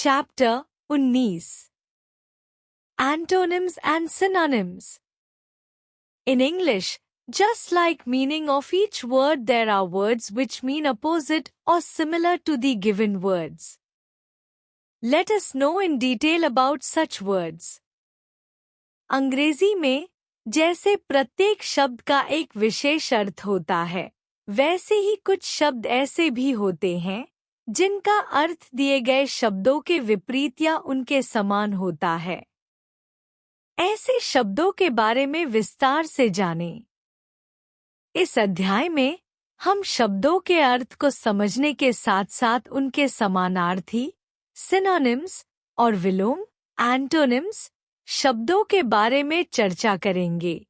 Chapter 19 Antonyms and synonyms. In English, just like meaning of each word, there are words which mean opposite or similar to the given words. Let us know in detail about such words. अंग्रेजी में जैसे प्रत्येक शब्द का एक विशेष अर्थ होता है, वैसे ही कुछ शब्द ऐसे भी होते हैं जिनका अर्थ दिए गए शब्दों के विपरीत या उनके समान होता है। ऐसे शब्दों के बारे में विस्तार से जानें। इस अध्याय में हम शब्दों के अर्थ को समझने के साथ साथ उनके समानार्थी सिनोनिम्स और विलोम एंटोनिम्स शब्दों के बारे में चर्चा करेंगे।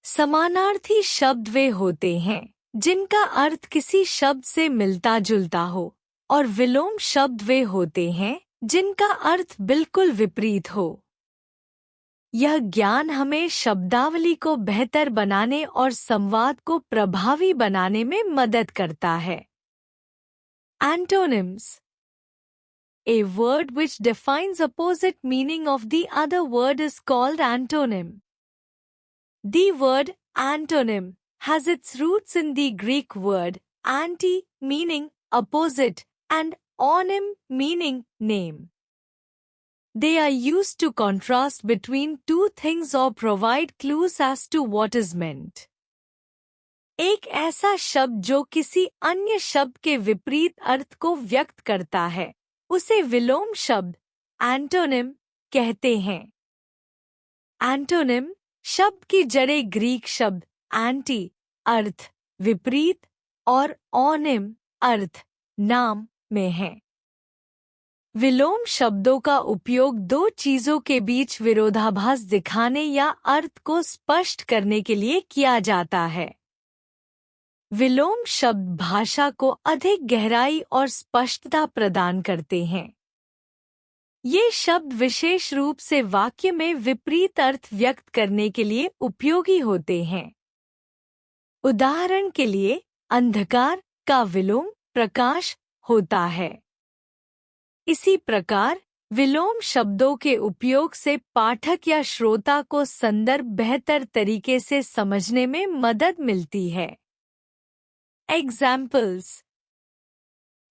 समानार्थी शब्द वे होते हैं जिनका अर्थ किसी शब्द से मिलता जुलता हो, और विलोम शब्द वे होते हैं जिनका अर्थ बिल्कुल विपरीत हो। यह ज्ञान हमें शब्दावली को बेहतर बनाने और संवाद को प्रभावी बनाने में मदद करता है। Antonyms. A word which defines opposite meaning of the other word is called antonym. The word antonym has its roots in the Greek word anti meaning opposite and onym meaning name. They are used to contrast between two things or provide clues as to what is meant. एक ऐसा शब्द जो किसी अन्य शब्द के विपरीत अर्थ को व्यक्त करता है, उसे विलोम शब्द एंटोनिम कहते हैं। एंटोनिम शब्द की जड़ें ग्रीक शब्द एंटी अर्थ विपरीत और ओनिम अर्थ नाम में है। विलोम शब्दों का उपयोग दो चीजों के बीच विरोधाभास दिखाने या अर्थ को स्पष्ट करने के लिए किया जाता है। विलोम शब्द भाषा को अधिक गहराई और स्पष्टता प्रदान करते हैं। ये शब्द विशेष रूप से वाक्य में विपरीत अर्थ व्यक्त करने के लिए उपयोगी होते हैं। उदाहरण के लिए, अंधकार का विलोम प्रकाश होता है। इसी प्रकार विलोम शब्दों के उपयोग से पाठक या श्रोता को संदर्भ बेहतर तरीके से समझने में मदद मिलती है। Examples.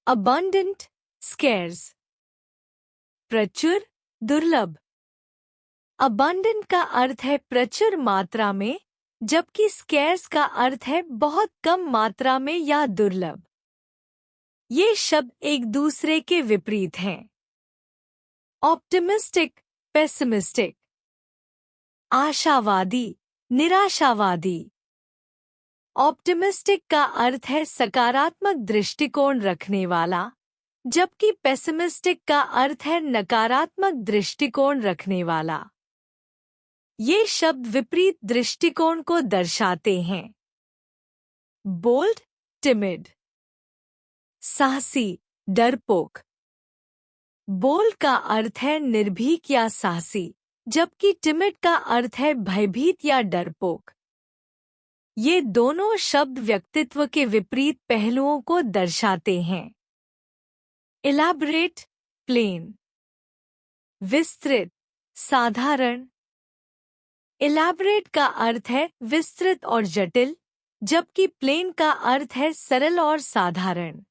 Abundant, scarce. प्रचुर, दुर्लभ। Abundant का अर्थ है प्रचुर मात्रा में, जबकि scarce का अर्थ है बहुत कम मात्रा में या दुर्लभ। ये शब्द एक दूसरे के विपरीत हैं। Optimistic, pessimistic. आशावादी, निराशावादी। ऑप्टिमिस्टिक का अर्थ है सकारात्मक दृष्टिकोण रखने वाला, जबकि पेसिमिस्टिक का अर्थ है नकारात्मक दृष्टिकोण रखने वाला। ये शब्द विपरीत दृष्टिकोण को दर्शाते हैं। Bold, timid. साहसी, डरपोक। बोल्ड का अर्थ है निर्भीक या साहसी, जबकि टिमिड का अर्थ है भयभीत या डरपोक। ये दोनों शब्द व्यक्तित्व के विपरीत पहलुओं को दर्शाते हैं। Elaborate, plain. विस्तृत, साधारण। इलैबोरेट का अर्थ है विस्तृत और जटिल, जबकि प्लेन का अर्थ है सरल और साधारण।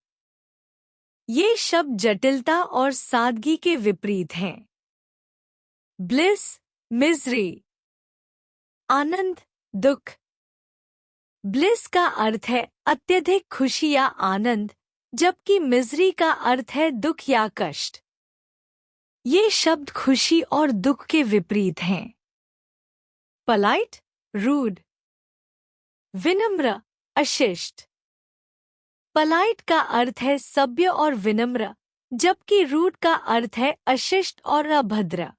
ये शब्द जटिलता और सादगी के विपरीत हैं। Bliss, misery. आनंद, दुख। ब्लिस का अर्थ है अत्यधिक खुशी या आनंद, जबकि मिजरी का अर्थ है दुख या कष्ट। ये शब्द खुशी और दुख के विपरीत हैं। Polite, rude. विनम्र, अशिष्ट। पलाइट का अर्थ है सभ्य और विनम्र, जबकि रूड का अर्थ है अशिष्ट और अभद्र।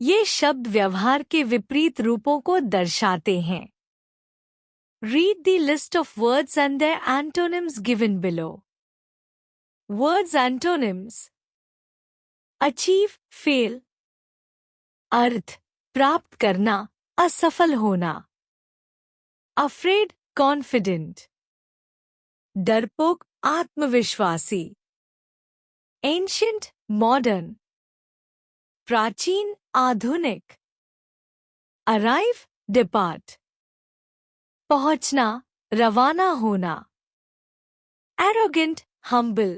ये शब्द व्यवहार के विपरीत रूपों को दर्शाते हैं। Read the list of words and their antonyms given below. Words antonyms. Achieve, fail. अर्थ, प्राप्त करना, असफल होना। Afraid, confident. डरपोक, आत्मविश्वासी। एंशियंट मॉडर्न, प्राचीन आधुनिक। अराइव डिपार्ट, पहुंचना, रवाना होना। एरोगेंट हम्बल,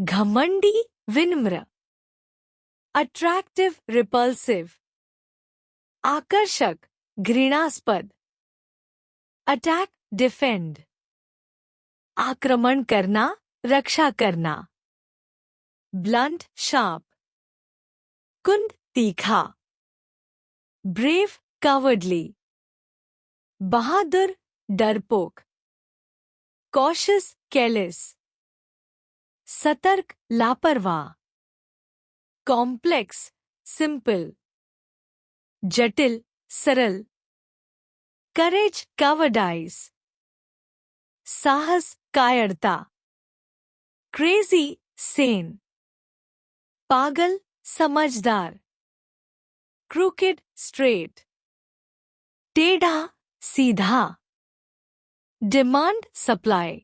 घमंडी विनम्र। अट्रैक्टिव रिपल्सिव, आकर्षक घृणास्पद। अटैक डिफेंड, आक्रमण करना, रक्षा करना। ब्लंट शार्प, कुंद तीखा। ब्रेव कावर्डली, बहादुर डरपोक। कॉशियस केयरलेस, सतर्क लापरवाह। कॉम्प्लेक्स सिंपल, जटिल सरल। करेज कावर्डाइज, साहस कायरता। क्रेजी सेन, पागल समझदार। क्रूकेड स्ट्रेट, टेढ़ा सीधा। डिमांड सप्लाई,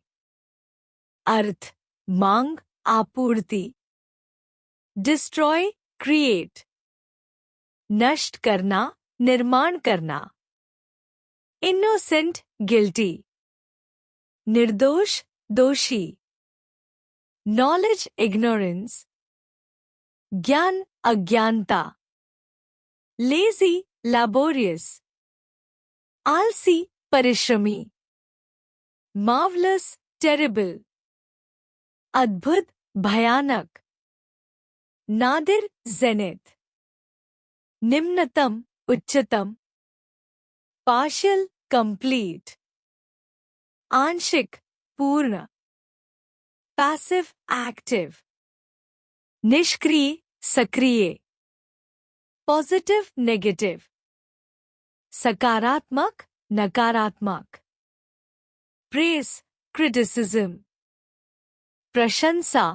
अर्थ मांग आपूर्ति। डिस्ट्रॉय क्रिएट, नष्ट करना, निर्माण करना। इनोसेंट गिल्टी, निर्दोष दोषी। नॉलेज इग्नोरेंस, ज्ञान अज्ञानता। लेजी लैबोरियस, आलसी परिश्रमी। मार्वलस टेरिबल, अद्भुत भयानक। नादिर जेनिथ, निम्नतम उच्चतम। पार्शियल कंप्लीट, आंशिक पूर्ण। पैसिव एक्टिव, निष्क्रिय सक्रिय। पॉजिटिव नेगेटिव, सकारात्मक नकारात्मक। प्रेस क्रिटिसिज्म, प्रशंसा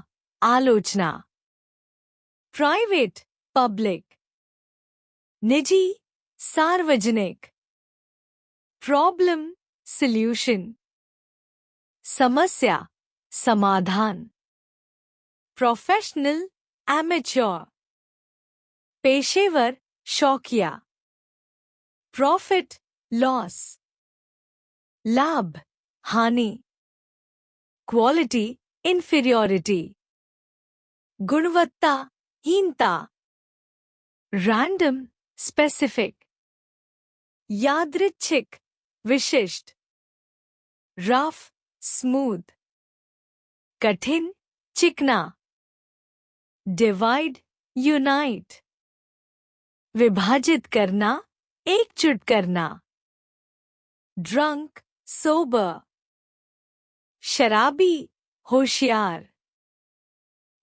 आलोचना। प्राइवेट पब्लिक, निजी सार्वजनिक। प्रॉब्लम सॉल्यूशन, समस्या समाधान। प्रोफेशनल एमेच्योर, पेशेवर शौकिया। प्रॉफिट लॉस, लाभ हानि। क्वालिटी इंफीरियरिटी, गुणवत्ता हीनता। रैंडम स्पेसिफिक, यादृच्छिक विशिष्ट। रफ स्मूथ, कठिन चिकना। डिवाइड यूनाइट, विभाजित करना, एकजुट करना। ड्रंक सोबर, शराबी होशियार।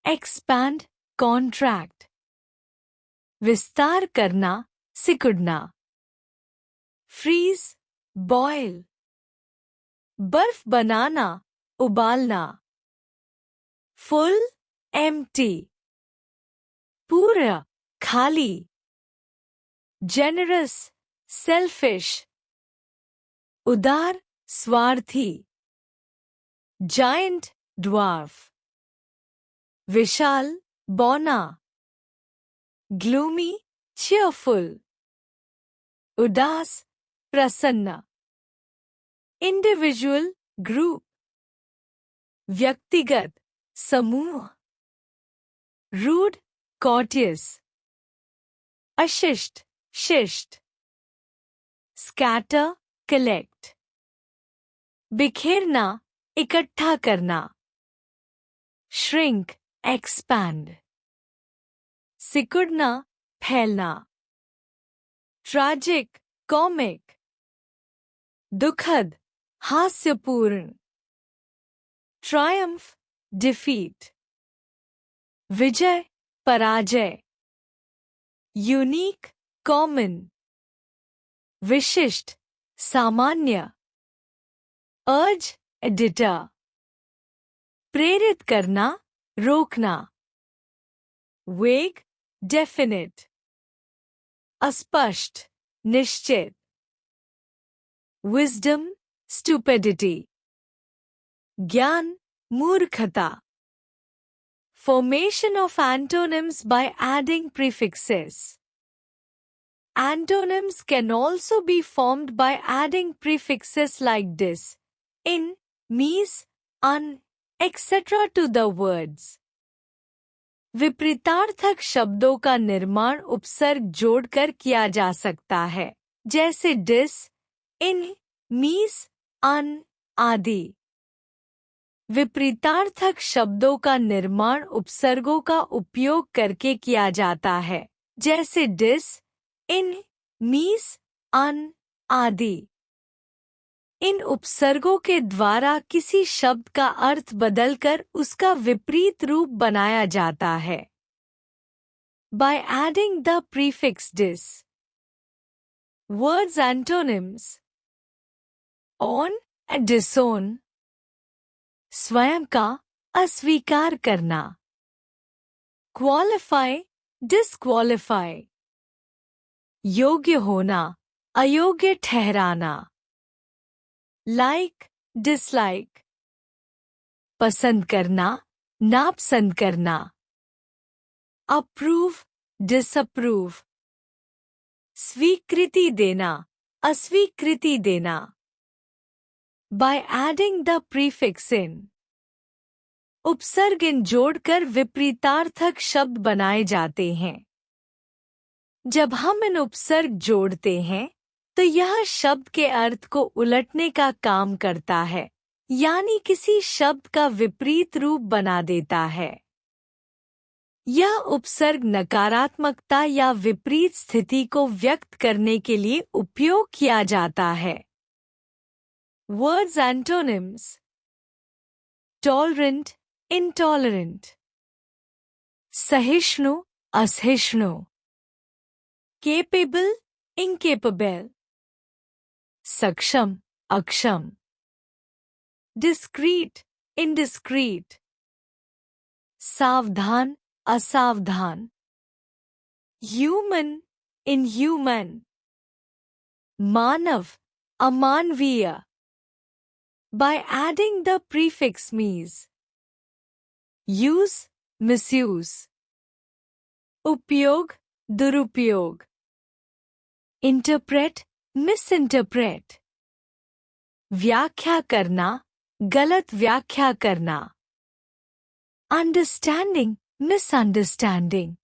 एक्सपैंड कॉन्ट्रैक्ट, विस्तार करना, सिकुड़ना। फ्रीज बॉयल, बर्फ बनाना, उबालना। फुल एम्प्टी, पूरा खाली। जेनरस सेल्फिश, उदार स्वार्थी। जायंट ड्वार्फ, विशाल बौना। ग्लूमी चीयरफुल, उदास प्रसन्न। इंडिविजुअल ग्रुप, व्यक्तिगत समूह। रूड कॉर्टियस, अशिष्ट शिष्ट। स्कैटर कलेक्ट, बिखेरना, इकट्ठा करना। श्रिंक एक्सपैंड, सिकुड़ना, फैलना। ट्रैजिक कॉमिक, दुखद हास्यपूर्ण। ट्रायम्फ डिफीट, विजय पराजय। यूनिक कॉमन, विशिष्ट सामान्य। अर्ज एडिटर, प्रेरित करना, रोकना। वेग डेफिनिट, अस्पष्ट निश्चित। विजडम स्टुपिडिटी, ज्ञान मूर्खता। Formation of antonyms by adding prefixes. Antonyms can also be formed by adding prefixes like dis, in, mis, un, etc. to the words. विपरीतार्थक शब्दों का निर्माण उपसर्ग जोड़कर किया जा सकता है, जैसे डिस, इन, मीस, अन आदि। विपरीतार्थक शब्दों का निर्माण उपसर्गों का उपयोग करके किया जाता है, जैसे डिस, इन, मीस, अन आदि। इन उपसर्गों के द्वारा किसी शब्द का अर्थ बदलकर उसका विपरीत रूप बनाया जाता है। By adding the prefix dis. Words antonyms. On, disown. स्वयं का अस्वीकार करना. Qualify, disqualify. योग्य होना, अयोग्य ठहराना. Like, dislike. पसंद करना, नापसंद करना. Approve, disapprove. स्वीकृति देना, अस्वीकृति देना. By adding the prefix in. उपसर्ग इन जोड़कर विपरीतार्थक शब्द बनाए जाते हैं। जब हम इन उपसर्ग जोड़ते हैं तो यह शब्द के अर्थ को उलटने का काम करता है, यानी किसी शब्द का विपरीत रूप बना देता है। यह उपसर्ग नकारात्मकता या विपरीत स्थिति को व्यक्त करने के लिए उपयोग किया जाता है। Words antonyms. Tolerant, intolerant. सहिष्णु, असहिष्णु. Capable, incapable. सक्षम, अक्षम. Discreet, indiscreet. सावधान, असावधान. Human, inhuman. मानव, अमानवीय. By adding the prefix means. Use, misuse. उपयोग, दुरुपयोग. Interpret, misinterpret. व्याख्या करना, गलत व्याख्या करना. Understanding, misunderstanding.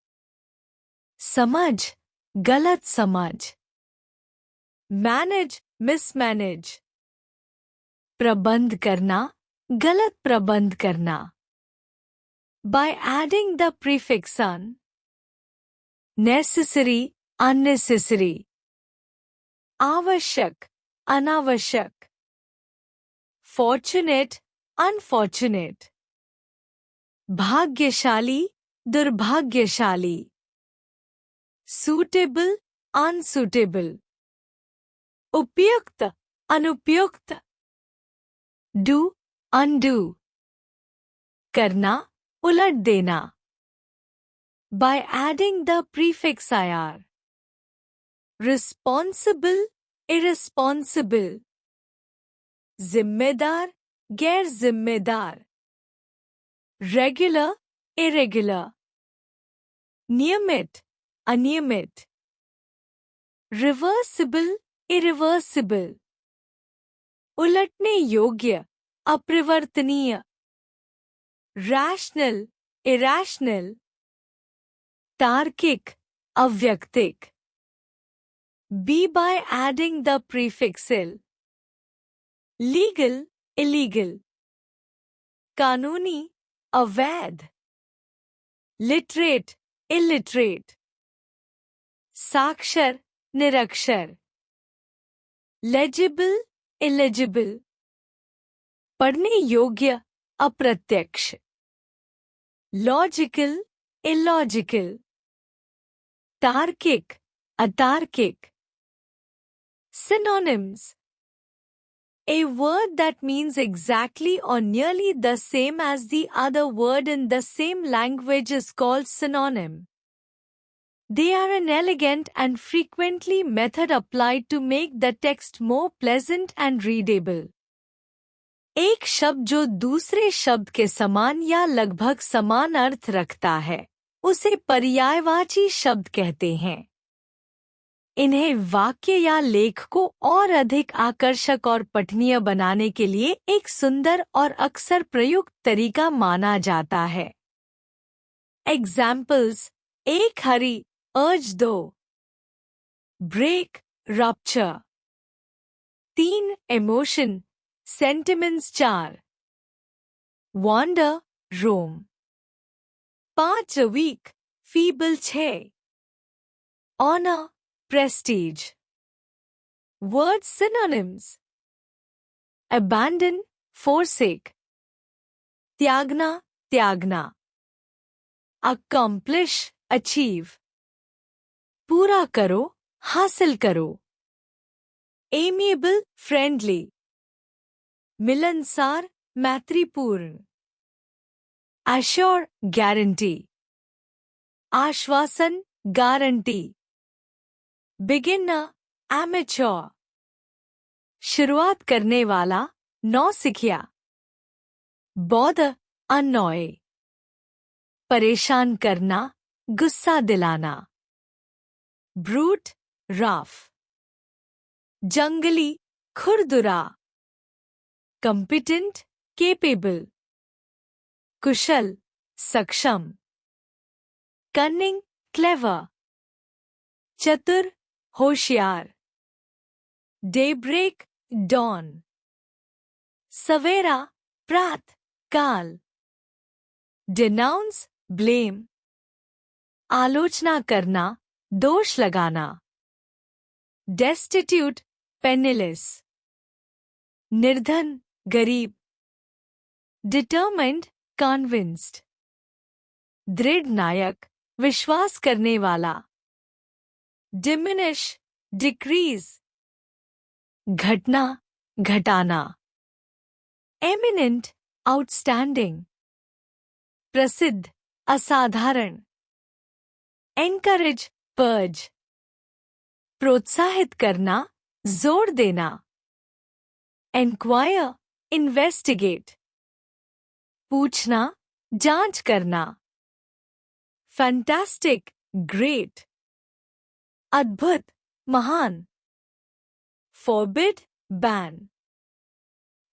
समझ, गलत समझ. Manage, mismanage. प्रबंध करना, गलत प्रबंध करना. By adding the prefix on. Necessary, unnecessary. आवश्यक, अनावश्यक. Fortunate, unfortunate. भाग्यशाली, दुर्भाग्यशाली. Suitable, unsuitable. उपयुक्त, अनुपयुक्त. Do, undo. करना, उलट देना. By adding the prefix ir. Responsible, irresponsible. जिम्मेदार, गैर जिम्मेदार. Regular, irregular. नियमित, अनियमित. Reversible, irreversible. उलटने योग्य, अपरिवर्तनीय. Rational, irrational. तार्किक, अव्यक्तिक. Be by adding the prefix il. Legal, illegal. कानूनी, अवैध. Literate, illiterate. साक्षर, निरक्षर. Legible, illegible. पढ़ने योग्य, अप्रत्यक्ष. Logical, illogical. तार्किक, अतार्किक. Synonyms. A word that means exactly or nearly the same as the other word in the same language is called synonym. They are an elegant and frequently method applied to make the text more pleasant and readable. एक शब्द जो दूसरे शब्द के समान या लगभग समान अर्थ रखता है उसे पर्यायवाची शब्द कहते हैं। इन्हें वाक्य या लेख को और अधिक आकर्षक और पठनीय बनाने के लिए एक सुंदर और अक्सर प्रयुक्त तरीका माना जाता है। एग्जाम्पल्स: एक hurry, urge 2, break, rupture, 3 emotion, sentiments 4, wonder, roam, 5 weak, feeble 6, honour, prestige. Word synonyms: abandon, forsake, त्यागना, त्यागना, accomplish, achieve, पूरा करो, हासिल करो, amiable, friendly, मिलनसार, मैत्रीपूर्ण, assure, guarantee, आश्वासन, गारंटी, बिगिनर, एमेच्योर, शुरुआत करने वाला, नौसिखिया, बॉदर, अनॉय, परेशान करना, गुस्सा दिलाना, ब्रूट, राफ, जंगली, खुरदुरा, कॉम्पिटेंट, केपेबल, कुशल, सक्षम, कनिंग, क्लेवर, चतुर, होशियार, डेब्रेक, डॉन, सवेरा, प्रात काल, डिनाउंस, ब्लेम, आलोचना करना, दोष लगाना, डेस्टिट्यूट, पेनिलेस, निर्धन, गरीब, डिटरमाइंड, कन्विंस्ड, दृढ़ नायक, विश्वास करने वाला, डिमिनिश, डिक्रीज, घटना, घटाना, एमिनेंट, आउटस्टैंडिंग, प्रसिद्ध, असाधारण, एनकरेज, पर्ज, प्रोत्साहित करना, जोर देना, एनक्वायर, इन्वेस्टिगेट, पूछना, जांच करना, फैंटास्टिक, ग्रेट, अद्भुत, महान, फॉरबिड, बैन,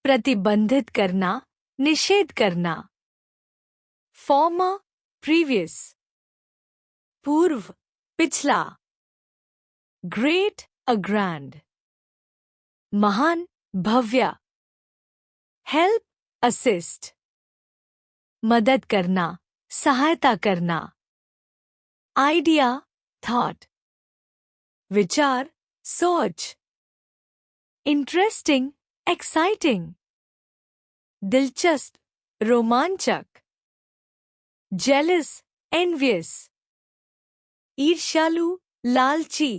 प्रतिबंधित करना, निषेध करना, फॉर्मर, प्रीवियस, पूर्व, पिछला, ग्रेट, अ ग्रैंड, महान, भव्य, हेल्प, असिस्ट, मदद करना, सहायता करना, आइडिया, थॉट, विचार, सोच, इंटरेस्टिंग, एक्साइटिंग, दिलचस्प, रोमांचक, जेलस, एनवियस, ईर्ष्यालु, लालची,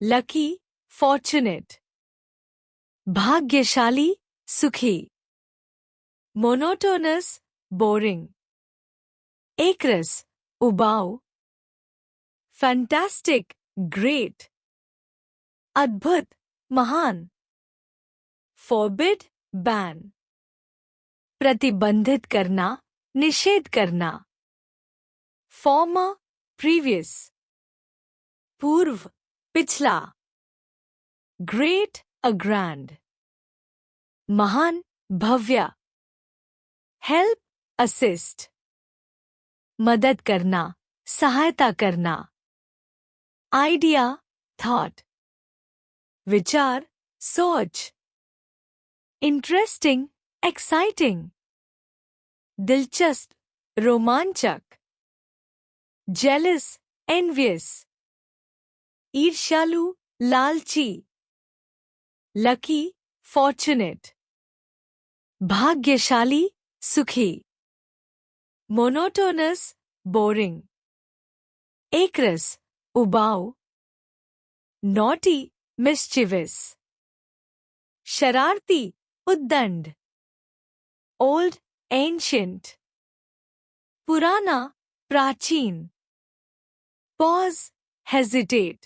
लकी, फॉर्चुनेट, भाग्यशाली, सुखी, मोनोटोनस, बोरिंग, एकरस, उबाऊ, फैंटास्टिक, ग्रेट, अद्भुत, महान, फॉरबिड, बैन, प्रतिबंधित करना, निषेध करना, फॉर्मर, प्रीवियस, पूर्व, पिछला, ग्रेट, अ ग्रैंड, महान, भव्य, हेल्प, असिस्ट, मदद करना, सहायता करना, आइडिया, थॉट, विचार, सोच, इंटरेस्टिंग, एक्साइटिंग, दिलचस्प, रोमांचक, जेलस, एनवियस, ईर्ष्यालु, लालची, लकी, फॉर्चुनेट, भाग्यशाली, सुखी, मोनोटोनस, बोरिंग, एकरस, उबाऊ, नॉटी, मिस्चिवस, शरारती, उद्दंड, ओल्ड, एंशियंट, पुराना, प्राचीन, पॉज, हेजिटेट,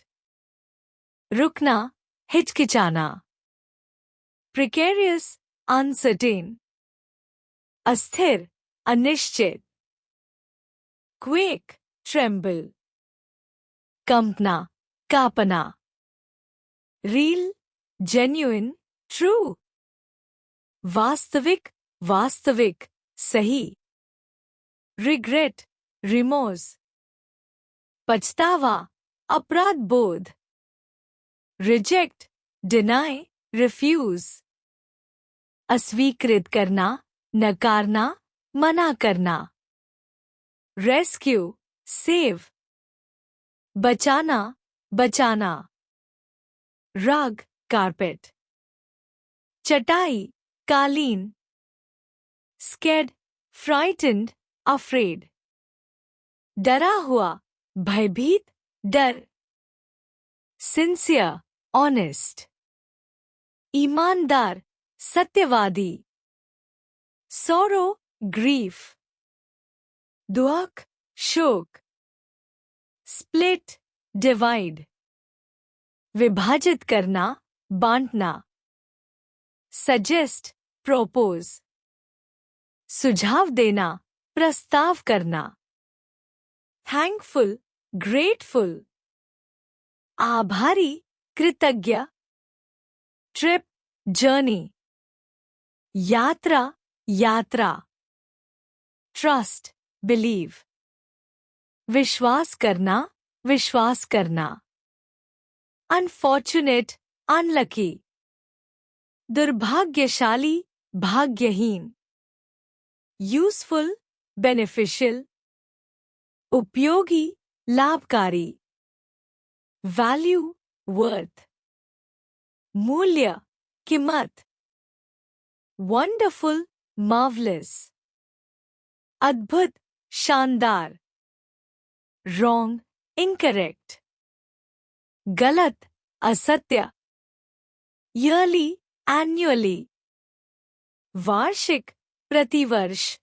रुकना, हिचकिचाना, प्रिकेरियस, अनसर्टेन, अस्थिर, अनिश्चित। क्वेक, ट्रेम्बल, कंपना, कांपना। रियल, जेन्युइन, ट्रू, वास्तविक, वास्तविक, सही। रिग्रेट, रिमोर्स, पछतावा, अपराध बोध। रिजेक्ट, डिनाई, रिफ्यूज, अस्वीकृत करना, नकारना, मना करना। रेस्क्यू, सेव, बचाना, बचाना। रग, कारपेट, चटाई, कालीन। स्कैड, फ्राइटेंड, अफ्रेड, डरा हुआ, भयभीत, डर। सिंसियर, ऑनेस्ट, ईमानदार, सत्यवादी। सोरो, ग्रीफ, दुख, शोक। स्प्लिट, डिवाइड, विभाजित करना, बांटना। सजेस्ट, प्रोपोज, सुझाव देना, प्रस्ताव करना। थैंकफुल, ग्रेटफुल, आभारी, कृतज्ञ। ट्रिप, जर्नी, यात्रा, यात्रा। ट्रस्ट, बिलीव, विश्वास करना, विश्वास करना। अनफॉर्चुनेट, अनलकी, दुर्भाग्यशाली, भाग्यहीन। यूजफुल, बेनिफिशियल, उपयोगी, लाभकारी। वैल्यू, वर्थ, मूल्य, कीमत। वंडरफुल, मार्वलस, अद्भुत, शानदार। रॉन्ग, इनकरेक्ट, गलत, असत्य। ईयरली, एन्युअली, वार्षिक, प्रतिवर्ष।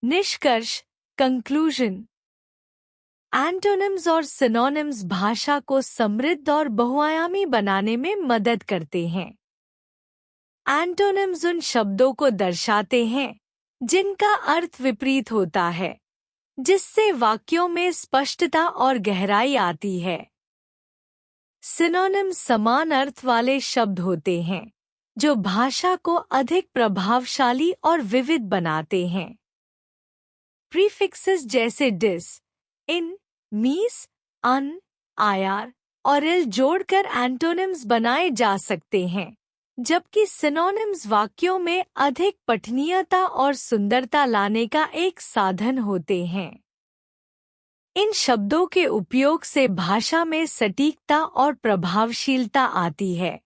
निष्कर्ष, कंक्लूजन। एंटोनिम्स और सिनोनिम्स भाषा को समृद्ध और बहुआयामी बनाने में मदद करते हैं। एंटोनिम्स उन शब्दों को दर्शाते हैं जिनका अर्थ विपरीत होता है, जिससे वाक्यों में स्पष्टता और गहराई आती है। सिनोनिम्स समान अर्थ वाले शब्द होते हैं जो भाषा को अधिक प्रभावशाली और विविध बनाते हैं। प्रीफिक्सेस जैसे डिस, इन, मीस, अन, आयार और इल जोड़कर एंटोनिम्स बनाए जा सकते हैं, जबकि सिनोनिम्स वाक्यों में अधिक पठनीयता और सुंदरता लाने का एक साधन होते हैं। इन शब्दों के उपयोग से भाषा में सटीकता और प्रभावशीलता आती है।